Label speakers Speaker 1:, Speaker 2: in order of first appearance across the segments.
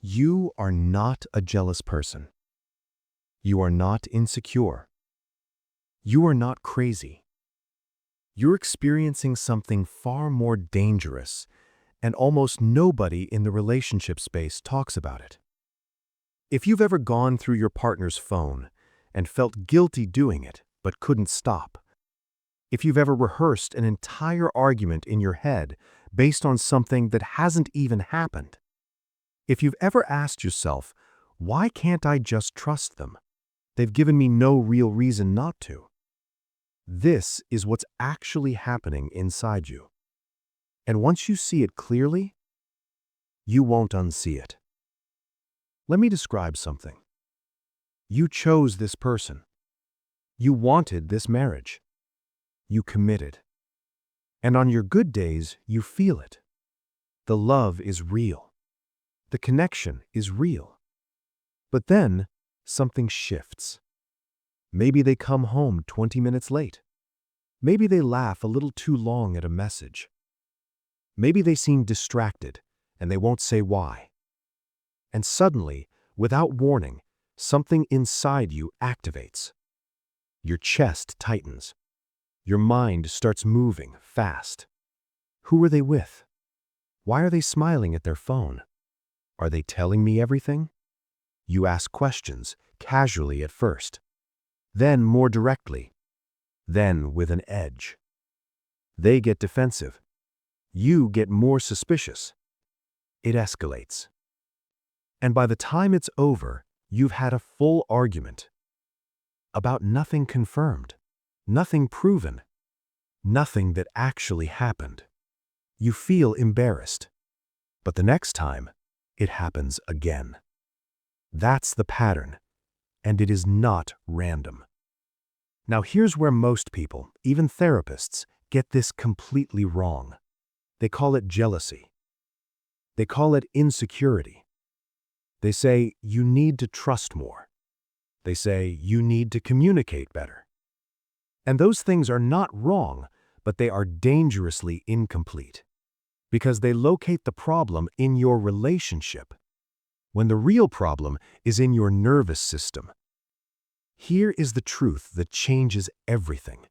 Speaker 1: You are not a jealous person. You are not insecure. You are not crazy. You're experiencing something far more dangerous, and almost nobody in the relationship space talks about it. If you've ever gone through your partner's phone and felt guilty doing it but couldn't stop, if you've ever rehearsed an entire argument in your head based on something that hasn't even happened, if you've ever asked yourself, why can't I just trust them? They've given me no real reason not to. This is what's actually happening inside you. And once you see it clearly, you won't unsee it. Let me describe something. You chose this person. You wanted this marriage. You committed. And on your good days, you feel it. The love is real. The connection is real. But then, something shifts. Maybe they come home 20 minutes late. Maybe they laugh a little too long at a message. Maybe they seem distracted, and they won't say why. And suddenly, without warning, something inside you activates. Your chest tightens. Your mind starts moving fast. Who are they with? Why are they smiling at their phone? Are they telling me everything? You ask questions, casually at first. Then more directly. Then with an edge. They get defensive. You get more suspicious. It escalates. And by the time it's over, you've had a full argument. About nothing confirmed, nothing proven, nothing that actually happened. You feel embarrassed. But the next time, it happens again. That's the pattern, and it is not random. Now here's where most people, even therapists, get this completely wrong. They call it jealousy. They call it insecurity. They say you need to trust more. They say you need to communicate better. And those things are not wrong, but they are dangerously incomplete, because they locate the problem in your relationship, when the real problem is in your nervous system. Here is the truth that changes everything.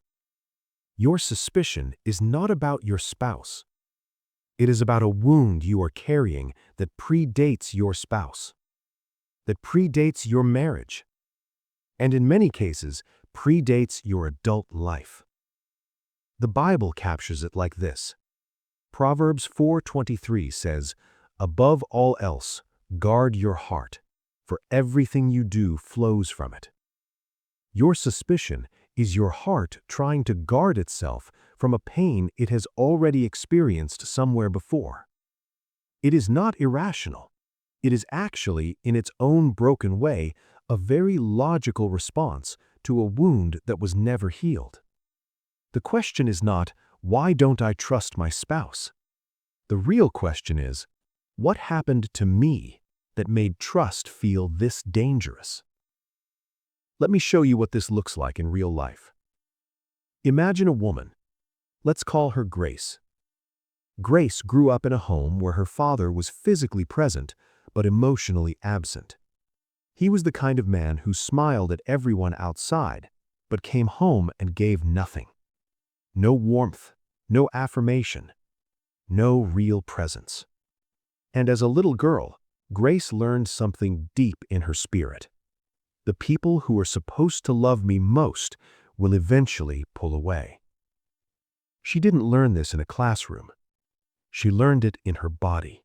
Speaker 1: Your suspicion is not about your spouse. It is about a wound you are carrying that predates your spouse, that predates your marriage, and in many cases, predates your adult life. The Bible captures it like this. Proverbs 4:23 says, "Above all else, guard your heart, for everything you do flows from it." Your suspicion is your heart trying to guard itself from a pain it has already experienced somewhere before. It is not irrational. It is actually, in its own broken way, a very logical response to a wound that was never healed. The question is not, why don't I trust my spouse? The real question is, what happened to me that made trust feel this dangerous? Let me show you what this looks like in real life. Imagine a woman. Let's call her Grace. Grace grew up in a home where her father was physically present but emotionally absent. He was the kind of man who smiled at everyone outside, but came home and gave nothing. No warmth, no affirmation, no real presence. And as a little girl, Grace learned something deep in her spirit. The people who are supposed to love me most will eventually pull away. She didn't learn this in a classroom. She learned it in her body,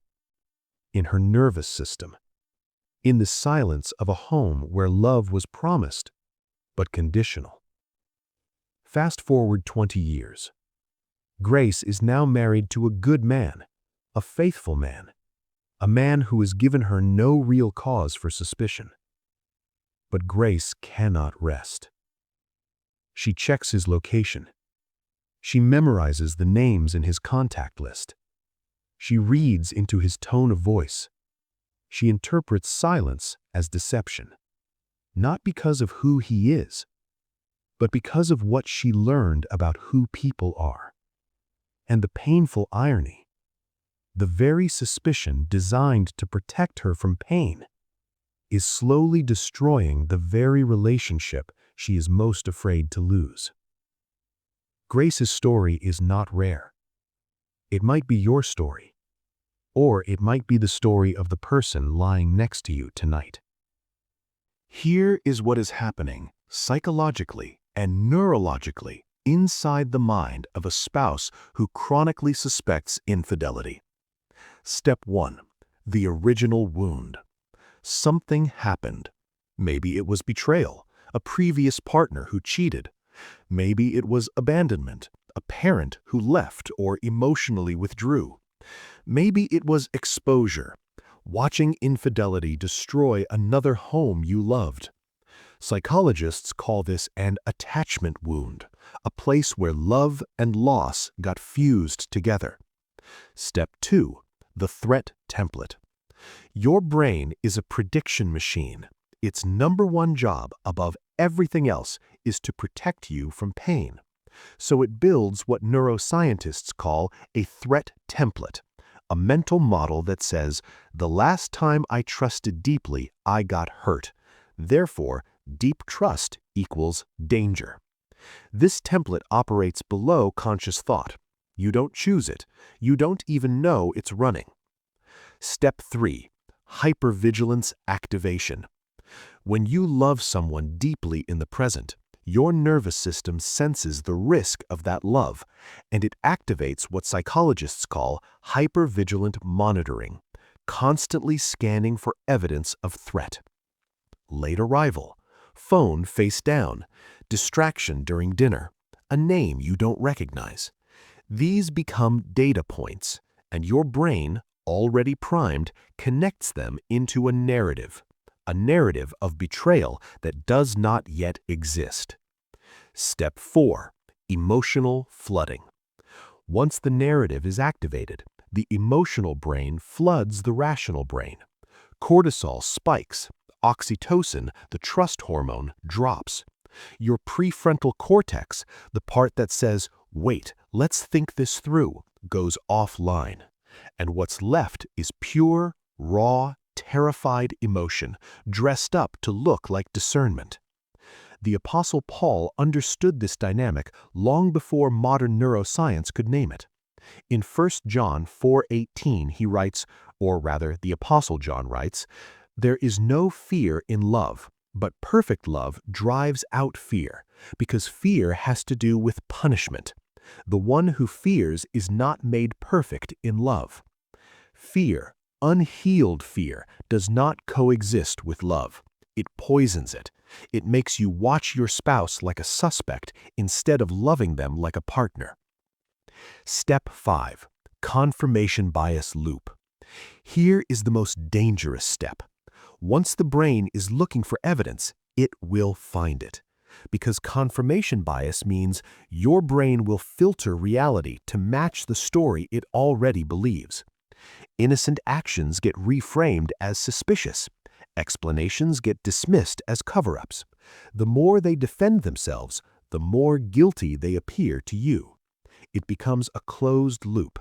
Speaker 1: in her nervous system, in the silence of a home where love was promised, but conditional. Fast forward 20 years. Grace is now married to a good man, a faithful man, a man who has given her no real cause for suspicion. But Grace cannot rest. She checks his location. She memorizes the names in his contact list. She reads into his tone of voice. She interprets silence as deception, not because of who he is, but because of what she learned about who people are. And the painful irony, the very suspicion designed to protect her from pain, is slowly destroying the very relationship she is most afraid to lose. Grace's story is not rare. It might be your story, or it might be the story of the person lying next to you tonight. Here is what is happening psychologically and neurologically inside the mind of a spouse who chronically suspects infidelity. Step 1. The original wound. Something happened. Maybe it was betrayal, a previous partner who cheated. Maybe it was abandonment, a parent who left or emotionally withdrew. Maybe it was exposure, watching infidelity destroy another home you loved. Psychologists call this an attachment wound, a place where love and loss got fused together. Step 2. The threat template. Your brain is a prediction machine. Its number one job, above everything else, is to protect you from pain. So it builds what neuroscientists call a threat template, a mental model that says, the last time I trusted deeply, I got hurt. Therefore, deep trust equals danger. This template operates below conscious thought. You don't choose it. You don't even know it's running. Step 3. Hypervigilance activation. When you love someone deeply in the present, your nervous system senses the risk of that love, and it activates what psychologists call hypervigilant monitoring, constantly scanning for evidence of threat. Late arrival, phone face down, distraction during dinner, a name you don't recognize. These become data points, and your brain, already primed, connects them into a narrative of betrayal that does not yet exist. Step 4. Emotional flooding. Once the narrative is activated, the emotional brain floods the rational brain. Cortisol spikes, oxytocin, the trust hormone, drops. Your prefrontal cortex, the part that says, wait, let's think this through, goes offline. And what's left is pure, raw, terrified emotion, dressed up to look like discernment. The Apostle Paul understood this dynamic long before modern neuroscience could name it. In 1 John 4:18 he writes, or rather the Apostle John writes, "There is no fear in love, but perfect love drives out fear, because fear has to do with punishment. The one who fears is not made perfect in love." Fear, unhealed fear, does not coexist with love. It poisons it. It makes you watch your spouse like a suspect instead of loving them like a partner. Step 5. Confirmation bias loop. Here is the most dangerous step. Once the brain is looking for evidence, it will find it. Because confirmation bias means your brain will filter reality to match the story it already believes. Innocent actions get reframed as suspicious. Explanations get dismissed as cover-ups. The more they defend themselves, the more guilty they appear to you. It becomes a closed loop.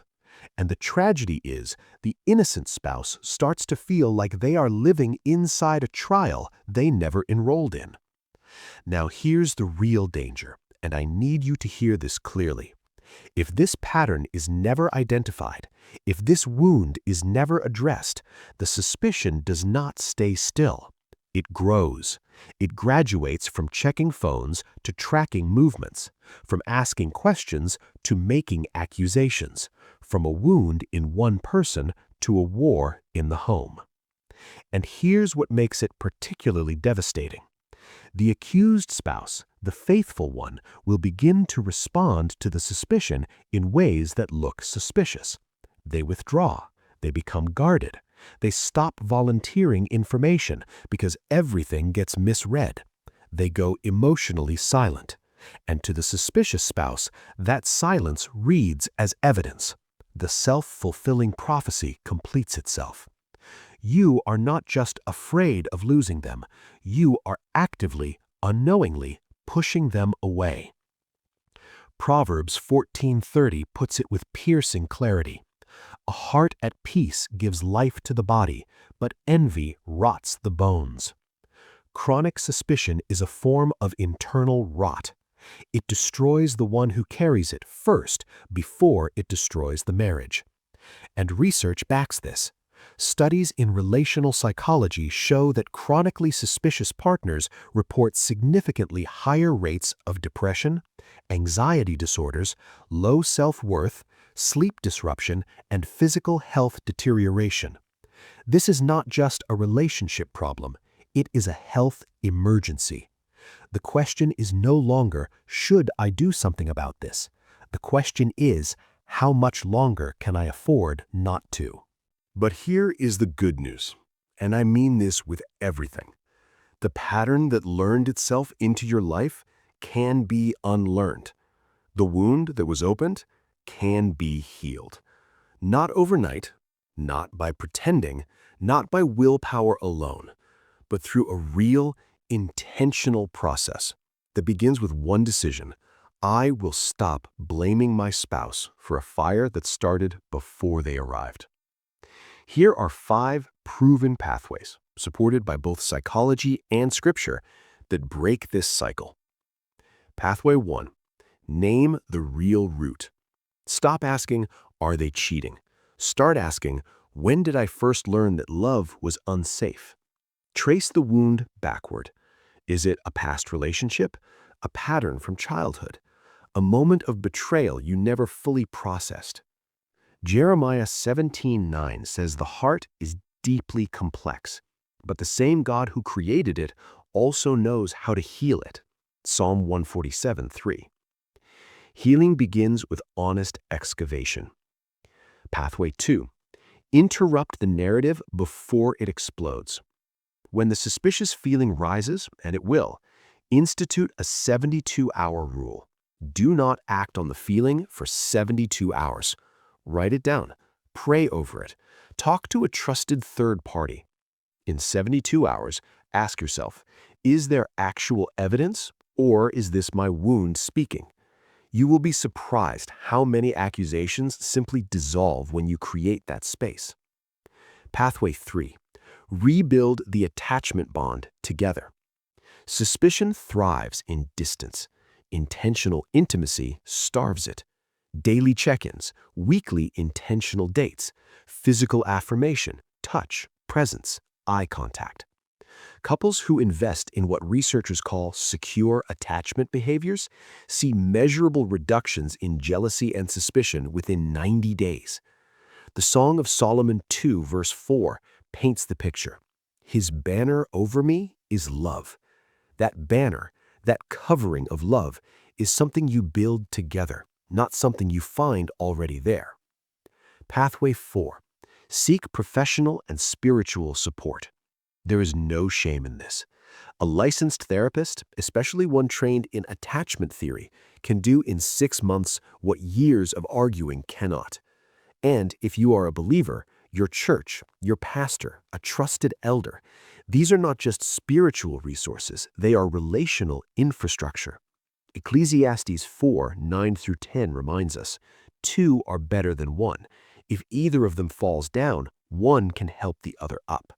Speaker 1: And the tragedy is, the innocent spouse starts to feel like they are living inside a trial they never enrolled in. Now here's the real danger, and I need you to hear this clearly. If this pattern is never identified, if this wound is never addressed, the suspicion does not stay still. It grows. It graduates from checking phones to tracking movements, from asking questions to making accusations, from a wound in one person to a war in the home. And here's what makes it particularly devastating. The accused spouse, the faithful one, will begin to respond to the suspicion in ways that look suspicious. They withdraw. They become guarded. They stop volunteering information because everything gets misread. They go emotionally silent. And to the suspicious spouse, that silence reads as evidence. The self-fulfilling prophecy completes itself. You are not just afraid of losing them. You are actively, unknowingly, pushing them away. Proverbs 14:30 puts it with piercing clarity. A heart at peace gives life to the body, but envy rots the bones. Chronic suspicion is a form of internal rot. It destroys the one who carries it first before it destroys the marriage. And research backs this. Studies in relational psychology show that chronically suspicious partners report significantly higher rates of depression, anxiety disorders, low self-worth, sleep disruption, and physical health deterioration. This is not just a relationship problem, it is a health emergency. The question is no longer, should I do something about this? The question is, how much longer can I afford not to? But here is the good news, and I mean this with everything. The pattern that learned itself into your life can be unlearned. The wound that was opened can be healed. Not overnight, not by pretending, not by willpower alone, but through a real, intentional process that begins with one decision. I will stop blaming my spouse for a fire that started before they arrived. Here are 5 proven pathways, supported by both psychology and scripture, that break this cycle. Pathway 1. Name the real root. Stop asking, are they cheating? Start asking, when did I first learn that love was unsafe? Trace the wound backward. Is it a past relationship? A pattern from childhood? A moment of betrayal you never fully processed? Jeremiah 17:9 says the heart is deeply complex, but the same God who created it also knows how to heal it. Psalm 147:3. Healing begins with honest excavation. Pathway 2. Interrupt the narrative before it explodes. When the suspicious feeling rises, and it will, institute a 72-hour rule. Do not act on the feeling for 72 hours. Write it down. Pray over it. Talk to a trusted third party. In 72 hours, ask yourself, is there actual evidence, or is this my wound speaking? You will be surprised how many accusations simply dissolve when you create that space. Pathway 3. Rebuild the attachment bond together. Suspicion thrives in distance. Intentional intimacy starves it. Daily check-ins, weekly intentional dates, physical affirmation, touch, presence, eye contact. Couples who invest in what researchers call secure attachment behaviors see measurable reductions in jealousy and suspicion within 90 days. The Song of Solomon 2, verse 4, paints the picture. His banner over me is love. That banner, that covering of love, is something you build together, not something you find already there. Pathway 4. Seek professional and spiritual support. There is no shame in this. A licensed therapist, especially one trained in attachment theory, can do in 6 months what years of arguing cannot. And if you are a believer, your church, your pastor, a trusted elder, these are not just spiritual resources, they are relational infrastructure. Ecclesiastes 4:9-10 reminds us, 2 are better than 1. If either of them falls down, one can help the other up.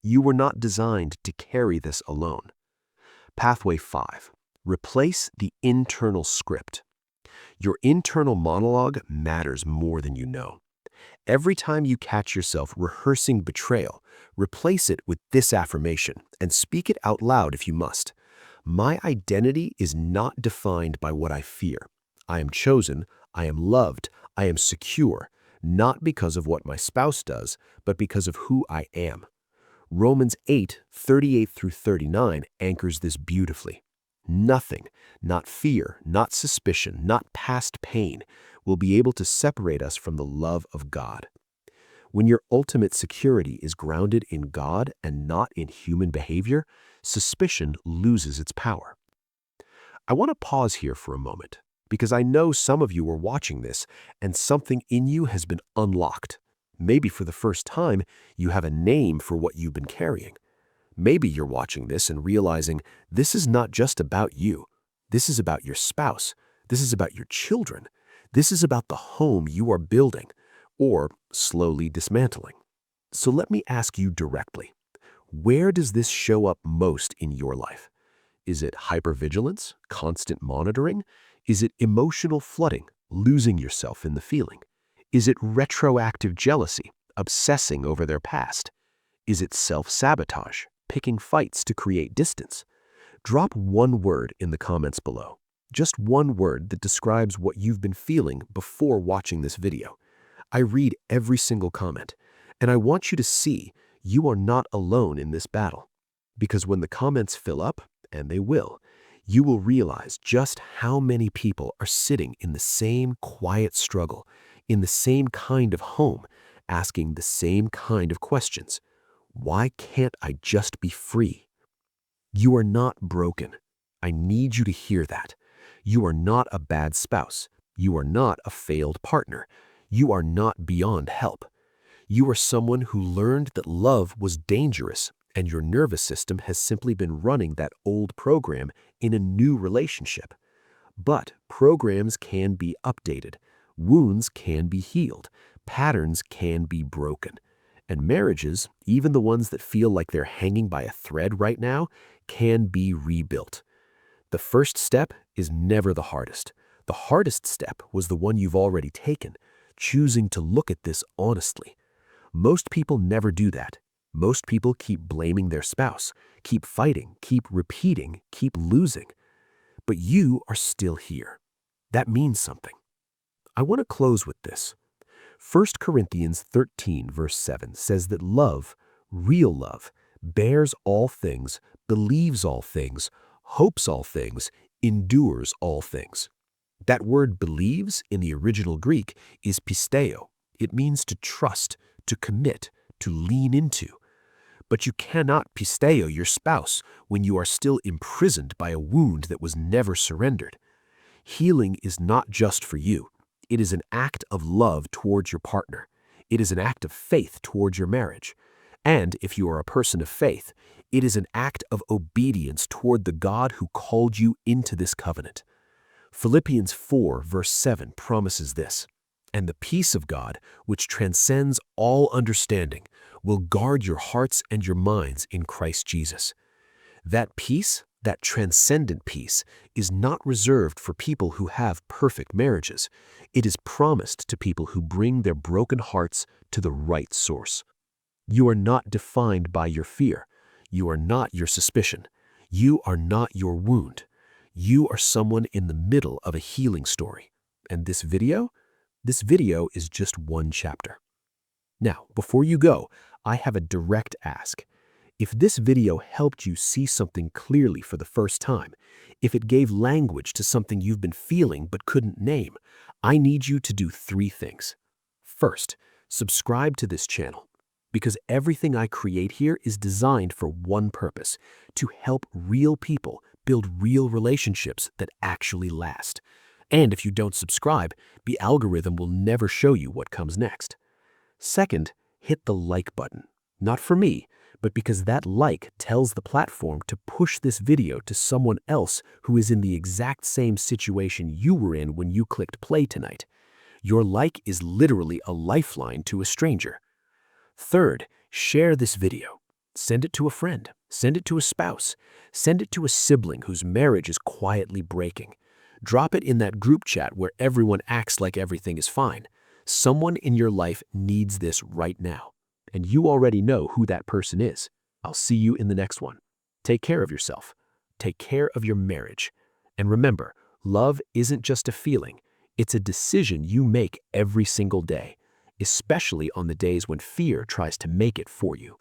Speaker 1: You were not designed to carry this alone. Pathway 5. Replace the internal script. Your internal monologue matters more than you know. Every time you catch yourself rehearsing betrayal, replace it with this affirmation and speak it out loud if you must. My identity is not defined by what I fear. I am chosen, I am loved, I am secure, not because of what my spouse does, but because of who I am. Romans 8:38-39 anchors this beautifully. Nothing, not fear, not suspicion, not past pain, will be able to separate us from the love of God. When your ultimate security is grounded in God and not in human behavior, suspicion loses its power. I want to pause here for a moment, because I know some of you are watching this and something in you has been unlocked. Maybe for the first time, you have a name for what you've been carrying. Maybe you're watching this and realizing this is not just about you. This is about your spouse. This is about your children. This is about the home you are building.
Speaker 2: or slowly dismantling. So let me ask you directly, where does this show up most in your life? Is it hypervigilance, constant monitoring? Is it emotional flooding, losing yourself in the feeling? Is it retroactive jealousy, obsessing over their past? Is it self-sabotage, picking fights to create distance? Drop one word in the comments below. Just one word that describes what you've been feeling before watching this video. I read every single comment, and I want you to see you are not alone in this battle. Because when the comments fill up, and they will, you will realize just how many people are sitting in the same quiet struggle, in the same kind of home, asking the same kind of questions. Why can't I just be free? You are not broken. I need you to hear that. You are not a bad spouse. You are not a failed partner. You are not beyond help. You are someone who learned that love was dangerous, and your nervous system has simply been running that old program in a new relationship. But programs can be updated. Wounds can be healed. Patterns can be broken. And marriages, even the ones that feel like they're hanging by a thread right now, can be rebuilt. The first step is never the hardest. The hardest step was the one you've already taken, choosing to look at this honestly. Most people never do that. Most people keep blaming their spouse, keep fighting, keep repeating, keep losing. But you are still here. That means something. I want to close with this. 1 Corinthians 13, verse 7 says that love, real love, bears all things, believes all things, hopes all things, endures all things. That word believes in the original Greek is pisteo. It means to trust, to commit, to lean into. But you cannot pisteo your spouse when you are still imprisoned by a wound that was never surrendered. Healing is not just for you. It is an act of love towards your partner. It is an act of faith towards your marriage. And if you are a person of faith, it is an act of obedience toward the God who called you into this covenant. Philippians 4, verse 7 promises this, "And the peace of God, which transcends all understanding, will guard your hearts and your minds in Christ Jesus." That peace, that transcendent peace, is not reserved for people who have perfect marriages. It is promised to people who bring their broken hearts to the right source. You are not defined by your fear. You are not your suspicion. You are not your wound. You are someone in the middle of a healing story. And this video is just one chapter. Now, before you go, I have a direct ask. If this video helped you see something clearly for the first time, if it gave language to something you've been feeling but couldn't name, I need you to do 3 things. First, subscribe to this channel, because everything I create here is designed for one purpose: to help real people build real relationships that actually last. And if you don't subscribe, the algorithm will never show you what comes next. Second, hit the like button. Not for me, but because that like tells the platform to push this video to someone else who is in the exact same situation you were in when you clicked play tonight. Your like is literally a lifeline to a stranger. Third, share this video. Send it to a friend. Send it to a spouse. Send it to a sibling whose marriage is quietly breaking. Drop it in that group chat where everyone acts like everything is fine. Someone in your life needs this right now. And you already know who that person is. I'll see you in the next one. Take care of yourself. Take care of your marriage. And remember, love isn't just a feeling. It's a decision you make every single day, especially on the days when fear tries to make it for you.